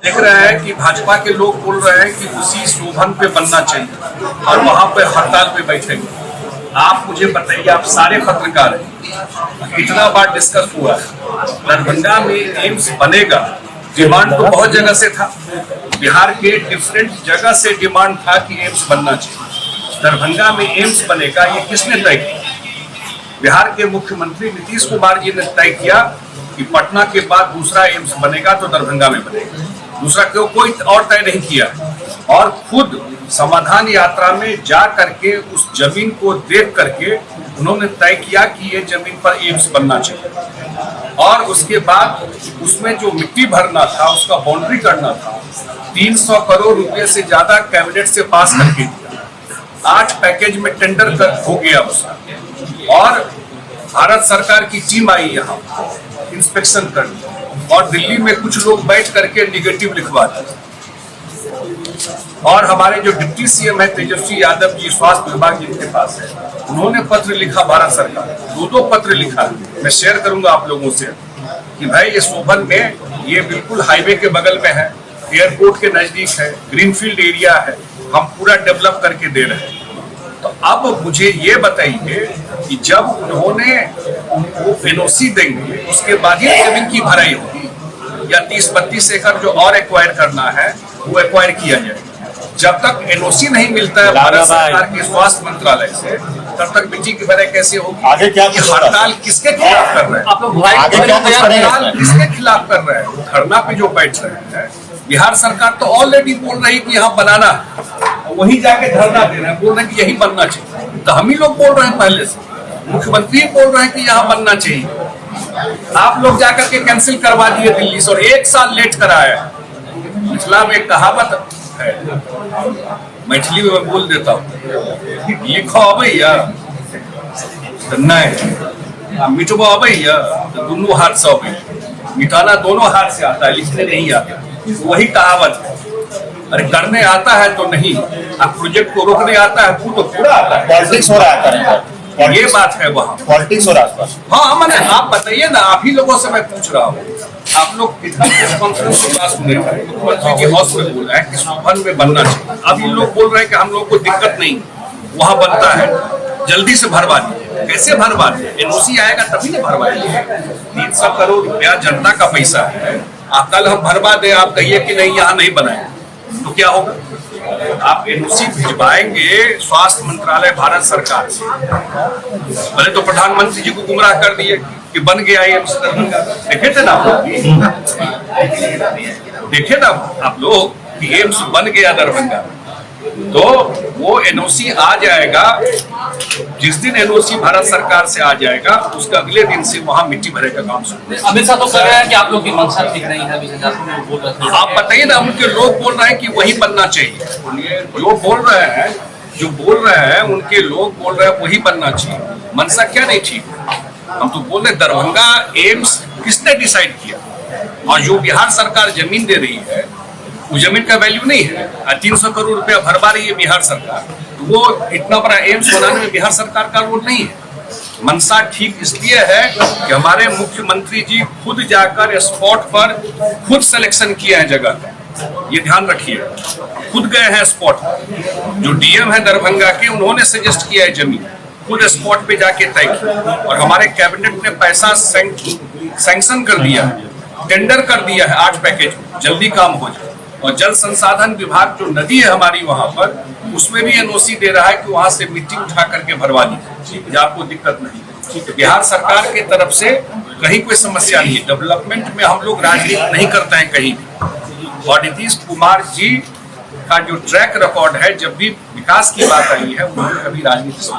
देख रहे हैं कि भाजपा के लोग बोल रहे हैं कि उसी शोभन पे बनना चाहिए और वहां पे हड़ताल पे बैठेंगे। आप मुझे बताइए, आप सारे पत्रकार हैं, कितना बार डिस्कस हुआ है दरभंगा में एम्स बनेगा? डिमांड तो बहुत जगह से था, बिहार के डिफरेंट जगह से डिमांड था कि एम्स बनना चाहिए। दरभंगा में एम्स बनेगा, ये किसने तय किया? बिहार के मुख्यमंत्री नीतीश कुमार जी ने तय किया कि पटना के बाद दूसरा एम्स बनेगा तो दरभंगा में बनेगा, दूसरा क्यों कोई और तय नहीं किया। और खुद समाधान यात्रा में जा करके उस जमीन को देख करके उन्होंने तय किया कि ये जमीन पर एम्स बनना चाहिए। और उसके बाद उसमें जो मिट्टी भरना था, उसका बाउंड्री करना था, 300 करोड़ रुपए से ज्यादा कैबिनेट से पास करके दिया। 8 पैकेज में टेंडर हो गया उसका, और भारत सरकार की टीम आई यहाँ इंस्पेक्शन करने, और दिल्ली में कुछ लोग बैठ करके निगेटिव लिखवा दिए। और हमारे जो डिप्टी सीएम है तेजस्वी यादव जी, स्वास्थ्य विभाग जिनके पास है, उन्होंने पत्र लिखा भारत सरकार, 2 पत्र लिखा, मैं शेयर करूंगा आप लोगों से कि भाई ये शोभन में ये बिल्कुल हाईवे के बगल में है, एयरपोर्ट के नजदीक है, ग्रीनफील्ड एरिया है, हम पूरा डेवलप करके दे रहे हैं। तो अब मुझे ये बताइए कि जब उन्होंने एनओसी देंगे उसके बाद ही जमीन की भराई होगी, या 30-32 एकड़ जो और एक्वायर करना है वो एक्वायर किया जाएगा। जब तक एनओसी नहीं मिलता है भारत सरकार के स्वास्थ्य मंत्रालय से, तब तक मिट्टी की भराई कैसे होगी? आगे क्या हड़ताल किसके खिलाफ कर रहे हैं? हड़ताल किसके खिलाफ कर रहे हैं? धरना पे जो बैठ रहे हैं, बिहार सरकार तो ऑलरेडी बोल रही कि यहाँ बनाना है, वहीं जाके धरना दे रहे हैं, बोल रहे हैं कि यही बनना चाहिए। तो हम ही लोग बोल रहे हैं, पहले से मुख्यमंत्री बोल रहे हैं कि यहाँ बनना चाहिए। आप लोग जाकर के कैंसिल करवा दिए दिल्ली से, और 1 साल लेट कराया। मिथिला में एक कहावत है, मैथिली में मैं बोल देता हूँ, लिखो अबैया नहीं, मिटबो अबैया दोनों हाथ से अबैया। मिटाना दोनों हाथ से आता है, लिखने नहीं आता। वही कहावत है। अरे करने आता है तो नहीं, अब प्रोजेक्ट को रोकने आता है तो पूरा आता है। पॉलिटिक्स हो रहा है, ये बात है, वहाँ पॉलिटिक्स हो रहा है। हाँ मैंने, आप बताइए ना, आप ही लोगों से मैं पूछ रहा हूँ, आप लोग कितना कॉन्फ्रेंस के पास सुने, मुख्यमंत्री की हाउस में बोल रहे हैं कि शोभन में बनना चाहिए। अब ये लोग बोल रहे हैं कि हम लोग को दिक्कत नहीं, वहाँ बनता है, जल्दी से भरवा दिए। कैसे भरवा दिए? एनओसी आएगा तभी ना भरवाएंगे। 300 करोड़ रुपया जनता का पैसा है, आप कल हम भरवा दें, आप कहिए कि नहीं यहाँ नहीं बनाए तो क्या होगा? आप एनओसी भिजवाएंगे स्वास्थ्य मंत्रालय भारत सरकार से। पहले तो प्रधानमंत्री जी को गुमराह कर दिए कि बन गया एम्स दरभंगा। देखे थे ना देखे ना आप लोग कि एम्स बन गया दरभंगा। तो वो एनओसी आ जाएगा, जिस दिन एनओसी भारत सरकार से आ जाएगा उसका अगले दिन से वहाँ मिट्टी भरे का काम शुरू। अमित शाह तो कह रहे हैं कि आप लोग की मंशा ठीक नहीं है, बोल रहे हैं। आप बताइए ना, उनके लोग बोल रहे हैं कि वही बनना चाहिए। जो बोल रहे हैं उनके लोग बोल रहे हैं वही बनना चाहिए। मंशा क्या नहीं ठीक? हम तो बोल रहे दरभंगा एम्स किसने डिसाइड किया? और जो बिहार सरकार जमीन दे रही है वो जमीन का वैल्यू नहीं है, 300 करोड़ रुपया भरवा रही है बिहार सरकार, तो वो इतना बड़ा एम्स बनाने में बिहार सरकार का रोल नहीं है। मंशा ठीक इसलिए है कि हमारे मुख्यमंत्री जी खुद जाकर स्पॉट पर खुद सिलेक्शन किए हैं जगह का, ये ध्यान रखिए, खुद गए हैं स्पॉट पर। जो डीएम है दरभंगा के, उन्होंने सजेस्ट किया है जमीन, खुद स्पॉट पे जाके तय किया, और हमारे कैबिनेट ने पैसा सैंक्शन कर दिया है, टेंडर कर दिया है 8 पैकेज, जल्दी काम हो जाए। और जल संसाधन विभाग जो नदी है हमारी वहां पर, उसमें भी एनओसी दे रहा है कि वहां से मिट्टी उठा करके भरवा दीजिए, आपको दिक्कत नहीं। बिहार सरकार के तरफ से कहीं कोई समस्या नहीं है। डेवलपमेंट में हम लोग राजनीति नहीं करते हैं कहीं भी, और नीतीश कुमार जी का जो ट्रैक रिकॉर्ड है, जब भी विकास की बात आई है उन्होंने कभी राजनीति से